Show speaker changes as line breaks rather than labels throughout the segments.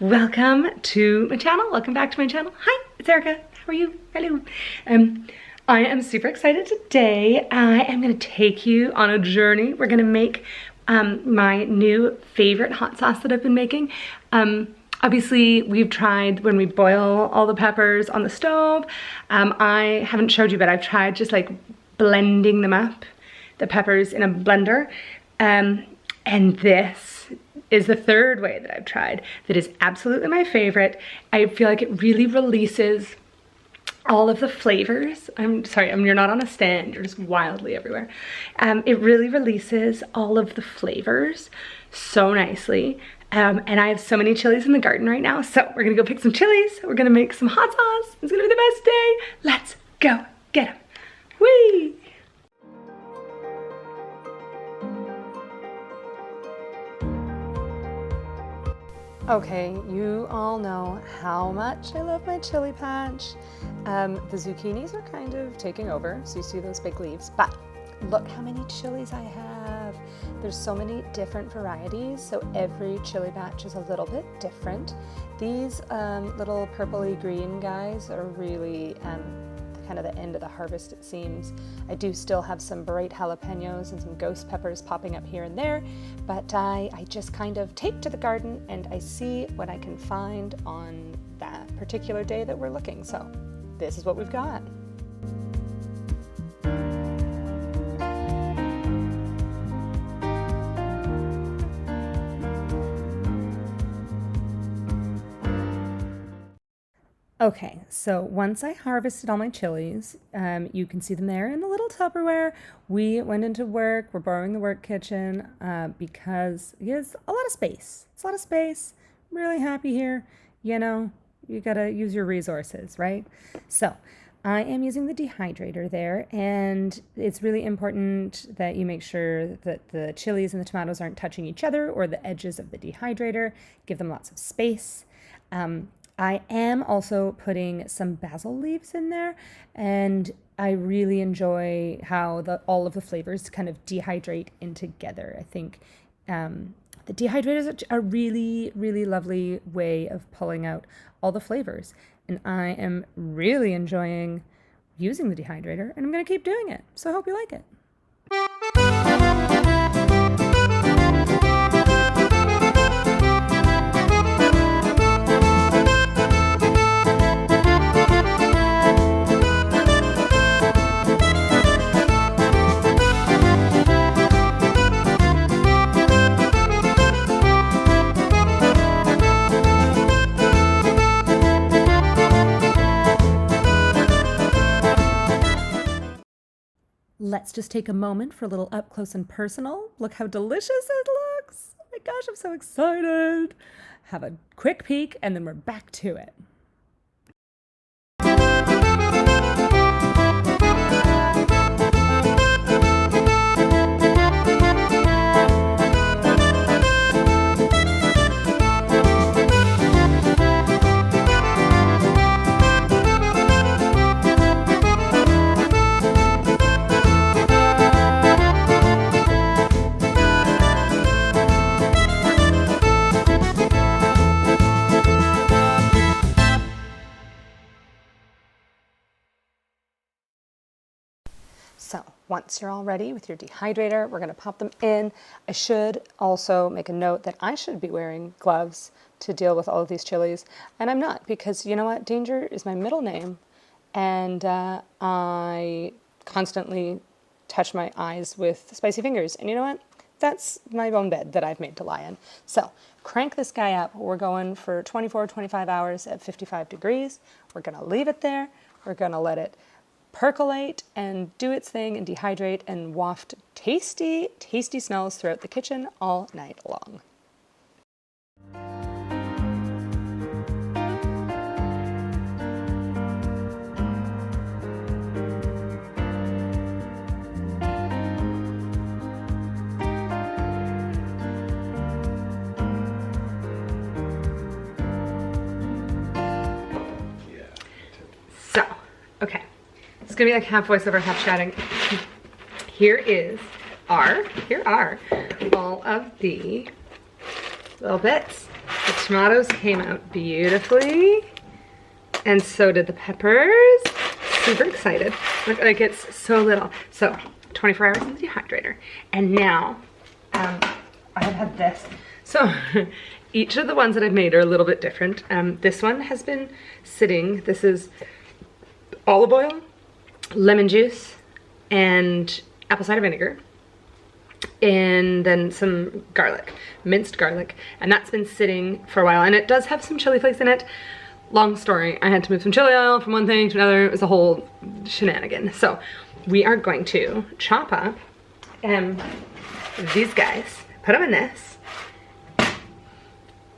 Welcome to my channel. Welcome back to my channel. Hi, it's Erica. How are you? Hello. I am super excited today. I am gonna take you on a journey. We're gonna make my new favorite hot sauce that I've been making. Obviously, we've tried when we boil all the peppers on the stove. I haven't showed you, but I've tried just like blending them up, the peppers in a blender. And this is the third way that I've tried that is absolutely my favorite. I feel like it really releases all of the flavors. I'm sorry, you're not on a stand, you're just wildly everywhere. It really releases all of the flavors so nicely. And I have so many chilies in the garden right now, so we're gonna go pick some chilies. We're gonna make some hot sauce. It's gonna be the best day. Let's go get them. Whee! Okay, you all know how much I love my chili patch. The zucchinis are kind of taking over, so you see those big leaves, but look how many chilies I have. There's so many different varieties, so every chili batch is a little bit different. These little purpley green guys are really kind of the end of the harvest, it seems. I do still have some bright jalapenos and some ghost peppers popping up here and there, but I just kind of take to the garden and I see what I can find on that particular day that we're looking. So this is what we've got. Okay, so once I harvested all my chilies, you can see them there in the little Tupperware. We went into work, we're borrowing the work kitchen because it has a lot of space. It's a lot of space. I'm really happy here. You know, you gotta use your resources, right? So I am using the dehydrator there, and it's really important that you make sure that the chilies and the tomatoes aren't touching each other or the edges of the dehydrator. Give them lots of space. I am also putting some basil leaves in there, and I really enjoy how all of the flavors kind of dehydrate in together. I think the dehydrator is a really, really lovely way of pulling out all the flavors, and I am really enjoying using the dehydrator, and I'm going to keep doing it, so I hope you like it. Let's just take a moment for a little up close and personal. Look how delicious it looks. Oh my gosh, I'm so excited. Have a quick peek and then we're back to it. So once you're all ready with your dehydrator, we're going to pop them in. I should also make a note that I should be wearing gloves to deal with all of these chilies, and I'm not, because you know what? Danger is my middle name, and I constantly touch my eyes with spicy fingers, and you know what? That's my own bed that I've made to lie in. So crank this guy up. We're going for 24, 25 hours at 55 degrees. We're going to leave it there. We're going to let it percolate and do its thing and dehydrate and waft tasty, tasty smells throughout the kitchen all night long. So, okay. It's gonna be like half voiceover, half chatting. Here are all of the little bits. The tomatoes came out beautifully, and so did the peppers. Super excited. Look, like it's so little. So 24 hours in the dehydrator, and now I've had this. So each of the ones that I've made are a little bit different. This one has been sitting. This is olive oil, lemon juice, and apple cider vinegar, and then some garlic, minced garlic, and that's been sitting for a while, and it does have some chili flakes in it. Long story, I had to move some chili oil from one thing to another. It was a whole shenanigan. So we are going to chop up these guys, put them in this.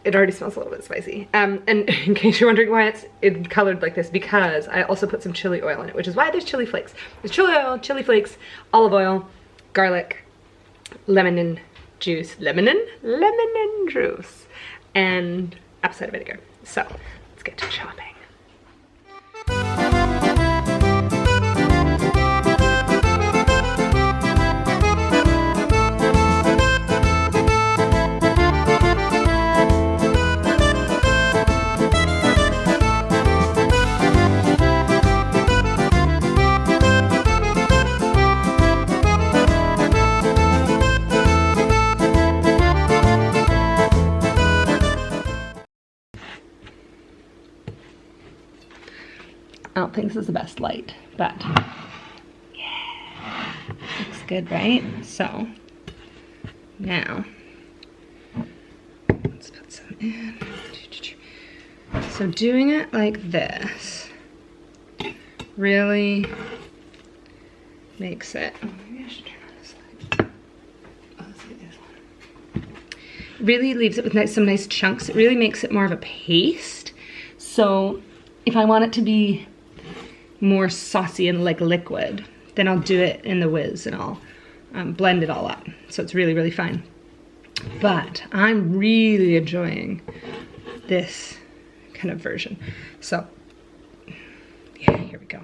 It already smells a little bit spicy. And in case you're wondering why it's colored like this, because I also put some chili oil in it, which is why there's chili flakes. There's chili oil, chili flakes, olive oil, garlic, lemon juice, and apple cider vinegar. So let's get to chopping. I don't think this is the best light, but yeah, looks good, right? So now let's put some in. So doing it like this really makes it, oh, maybe I should turn on this light. Oh, let's get this one. Really leaves it with some nice chunks. It really makes it more of a paste. So if I want it to be more saucy and like liquid, then I'll do it in the whiz and I'll blend it all up. So it's really, really fine. But I'm really enjoying this kind of version. So yeah, here we go.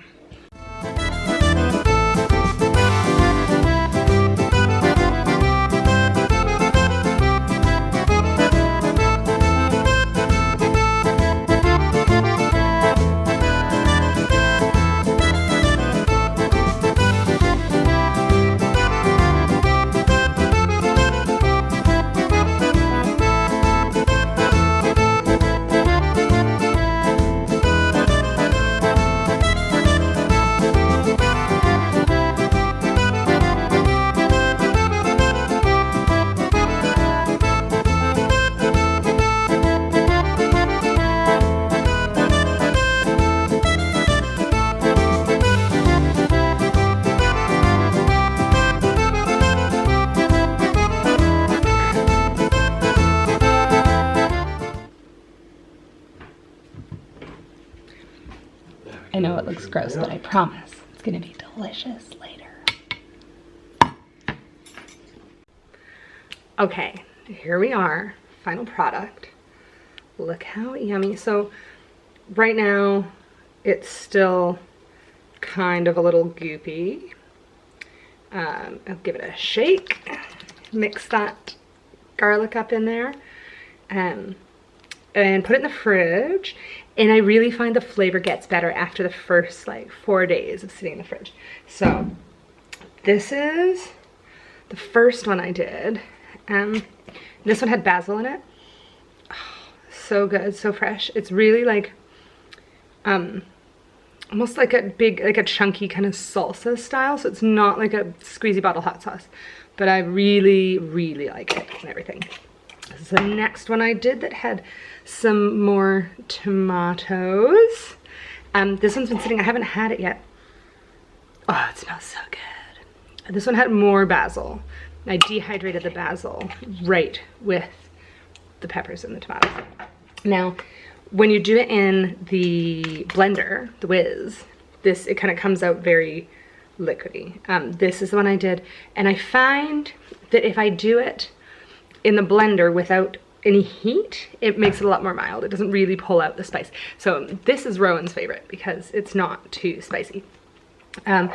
I know it looks gross, but I promise it's gonna be delicious later. Okay, here we are, final product. Look how yummy. So right now it's still kind of a little goopy. I'll give it a shake, mix that garlic up in there, and put it in the fridge. And I really find the flavor gets better after the first like 4 days of sitting in the fridge. So this is the first one I did. This one had basil in it. Oh, so good, so fresh. It's really like almost like a big, like a chunky kind of salsa style. So it's not like a squeezy bottle hot sauce, but I really, really like it and everything. This is the next one I did that had some more tomatoes. This one's been sitting, I haven't had it yet. Oh, it smells so good. This one had more basil. I dehydrated the basil right with the peppers and the tomatoes. Now, when you do it in the blender, the whiz, it kind of comes out very liquidy. This is the one I did, and I find that if I do it in the blender without any heat, it makes it a lot more mild. It doesn't really pull out the spice. So this is Rowan's favorite because it's not too spicy. And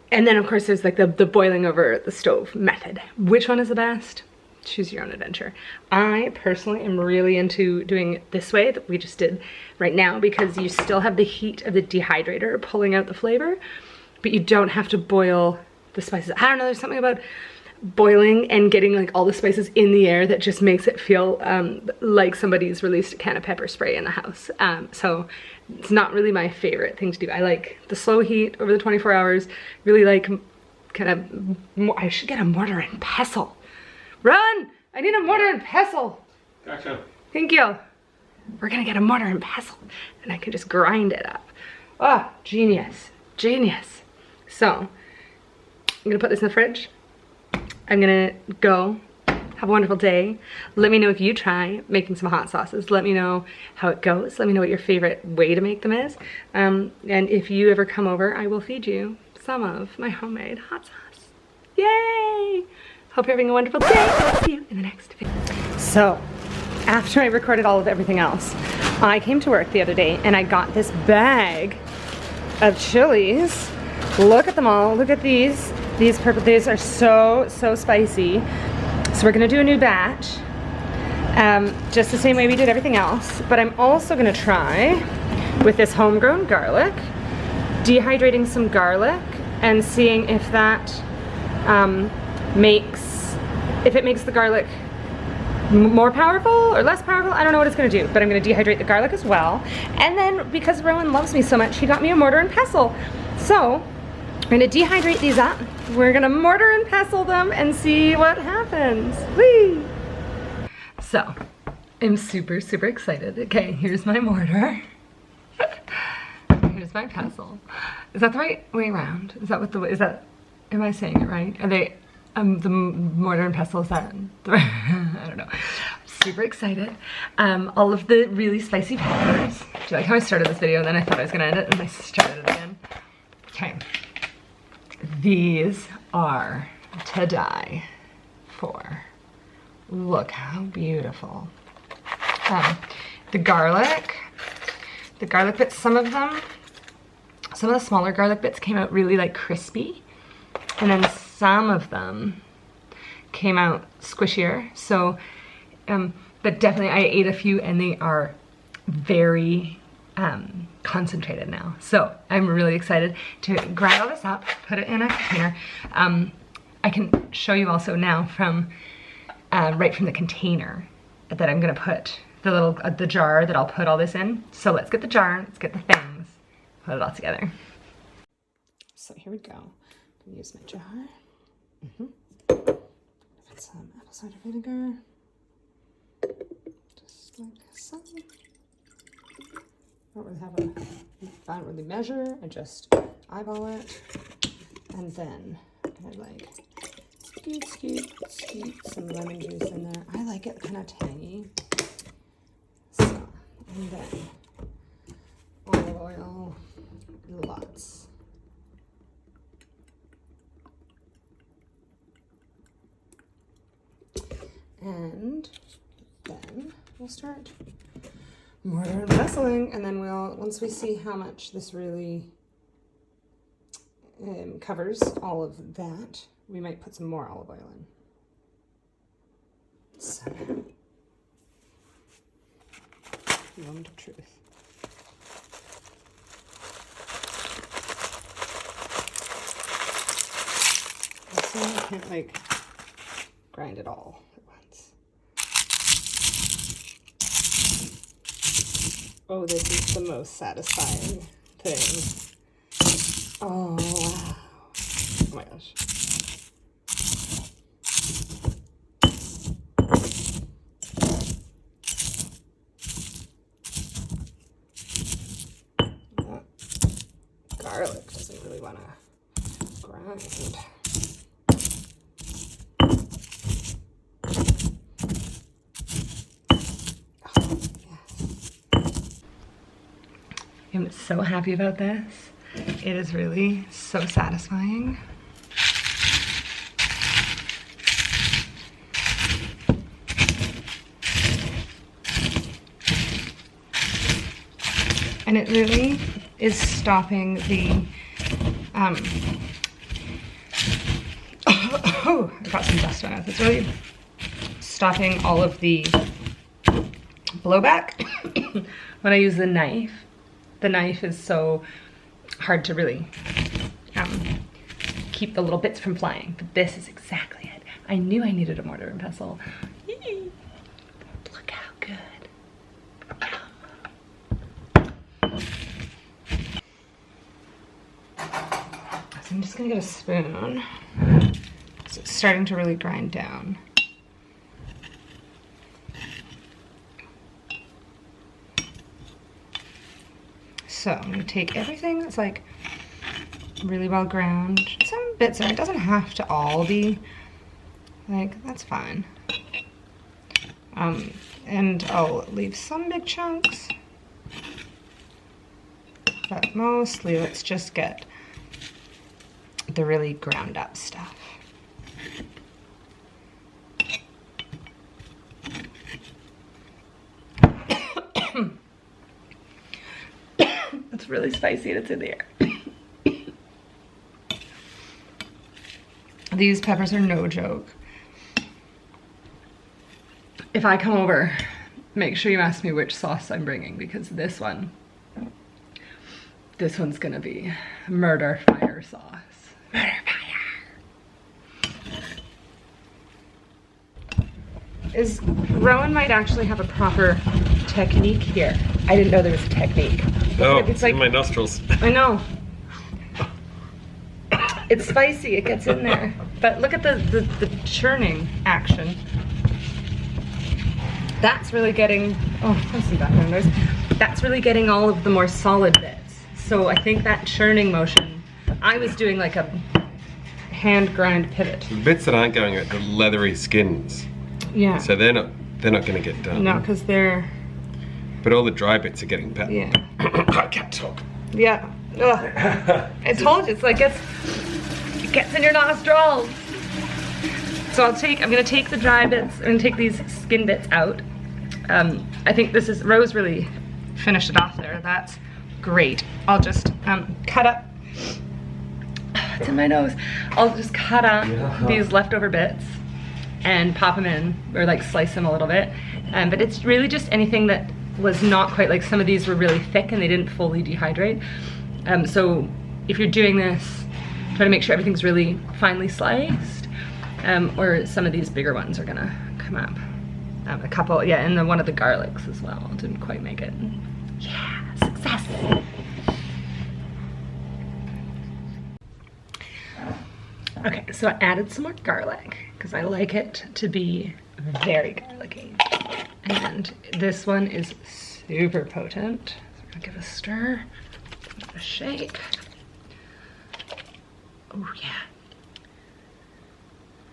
then of course there's like the boiling over the stove method. Which one is the best? choose your own adventure. I personally am really into doing it this way that we just did right now, because you still have the heat of the dehydrator pulling out the flavor, but you don't have to boil the spices. I don't know, there's something about boiling and getting like all the spices in the air that just makes it feel like somebody's released a can of pepper spray in the house. So it's not really my favorite thing to do. I like the slow heat over the 24 hours, really like kind of, I should get a mortar and pestle. Run! I need a mortar and pestle.
Gotcha.
Thank you. We're gonna get a mortar and pestle and I can just grind it up. Oh, genius, genius. So, I'm gonna put this in the fridge. I'm gonna go, have a wonderful day. Let me know if you try making some hot sauces. Let me know how it goes. Let me know what your favorite way to make them is. And if you ever come over, I will feed you some of my homemade hot sauce. Yay! Hope you're having a wonderful day. I'll see you in the next video. So, after I recorded all of everything else, I came to work the other day and I got this bag of chilies. Look at them all. Look at these. These purple, these are so spicy. So we're gonna do a new batch, just the same way we did everything else. But I'm also gonna try with this homegrown garlic, dehydrating some garlic and seeing if that makes the garlic more powerful or less powerful. I don't know what it's gonna do, but I'm gonna dehydrate the garlic as well. And then because Rowan loves me so much, he got me a mortar and pestle. So we're gonna dehydrate these up. We're gonna mortar and pestle them and see what happens. Whee! So, I'm super excited. Okay, here's my mortar. Here's my pestle. Is that the right way around? Is that what the, is that, am I saying it right? Are they, the mortar and pestle, is that the right, I don't know. Super excited. All of the really spicy peppers. Do you like how I started this video and then I thought I was gonna end it and I started it again? Okay. These are to die for. Look how beautiful. The garlic bits, some of the smaller garlic bits came out really like crispy, and then some of them came out squishier. So, but definitely I ate a few and they are very concentrated now. So I'm really excited to grind all this up, put it in a container. I can show you also now from right from the container that I'm gonna put the little the jar that I'll put all this in. So let's get the jar, let's get the things, put it all together. So here we go. I'm gonna use my jar. Put some apple cider vinegar, just like so. I don't really measure, I just eyeball it, and then I like scoop some lemon juice in there. I like it kind of tangy. So, and then olive oil, lots. And then we'll start mortar and pestling, and then we'll, once we see how much this really covers all of that, we might put some more olive oil in. So, moment of truth. Also, I can't like grind it all at once. Oh, this is the most satisfying thing. Oh, wow. Oh my gosh. That garlic doesn't really want to grind. I'm so happy about this. It is really so satisfying. And it really is stopping the, oh, I got some dust on it. It's really stopping all of the blowback when I use the knife. The knife is so hard to really keep the little bits from flying, but this is exactly it. I knew I needed a mortar and pestle. Look how good. So I'm just gonna get a spoon. So it's starting to really grind down. So I'm gonna take everything that's like really well ground. Some bits of it doesn't have to all be like, that's fine. And I'll leave some big chunks, but mostly let's just get the really ground up stuff. It's really spicy and it's in the air. These peppers are no joke. If I come over, make sure you ask me which sauce I'm bringing, because this one's gonna be murder fire sauce. Murder fire. Rowan might actually have a proper technique here. I didn't know there was a technique.
Oh,
it's like
in my nostrils.
I know. It's spicy, it gets in there. But look at the churning action. That's really getting, oh, that's some background noise. That's really getting all of the more solid bits. So I think that churning motion, I was doing like a hand grind pivot.
The bits that aren't going are the leathery skins.
Yeah.
So they're not gonna get done.
No, because they're...
But all the dry bits are getting better.
Yeah.
I can't talk.
Yeah. Ugh. I told you, it's like it gets in your nostrils. So I'm gonna take the dry bits and take these skin bits out. I think Rose really finished it off there. That's great. I'll just cut up, it's in my nose. I'll just cut up these leftover bits and pop them in, or like slice them a little bit. But it's really just anything that was not quite, like some of these were really thick and they didn't fully dehydrate. So if you're doing this, try to make sure everything's really finely sliced, or some of these bigger ones are gonna come up. A couple, yeah, and then one of the garlics as well. Didn't quite make it. Yeah, success. Okay, so I added some more garlic because I like it to be very garlicky. And this one is super potent. So we're gonna give it a stir, give it a shake. Oh yeah.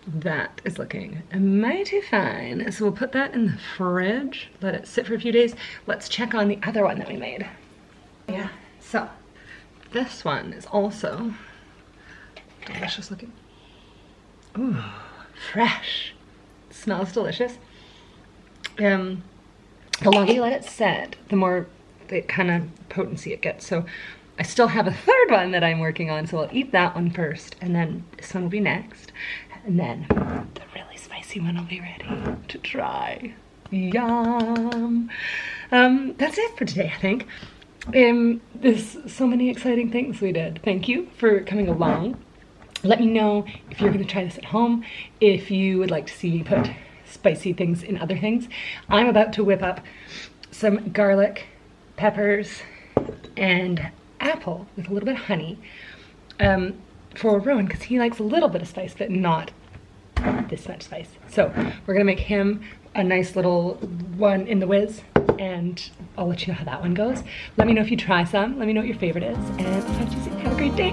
That is looking mighty fine. So we'll put that in the fridge, let it sit for a few days. Let's check on the other one that we made. Yeah, so this one is also delicious looking. Ooh, fresh. Smells delicious. The longer you let it set, the more the kind of potency it gets. So I still have a third one that I'm working on, so I'll eat that one first, and then this one will be next. And then the really spicy one will be ready to try. Yum! That's it for today, I think. There's so many exciting things we did. Thank you for coming along. Let me know if you're gonna try this at home, if you would like to see me put spicy things in other things. I'm about to whip up some garlic, peppers, and apple with a little bit of honey. For Rowan, because he likes a little bit of spice, but not this much spice. So we're gonna make him a nice little one in the whiz, and I'll let you know how that one goes. Let me know if you try some, let me know what your favorite is, and I'll talk to you soon. Have a great day.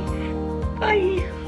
Bye.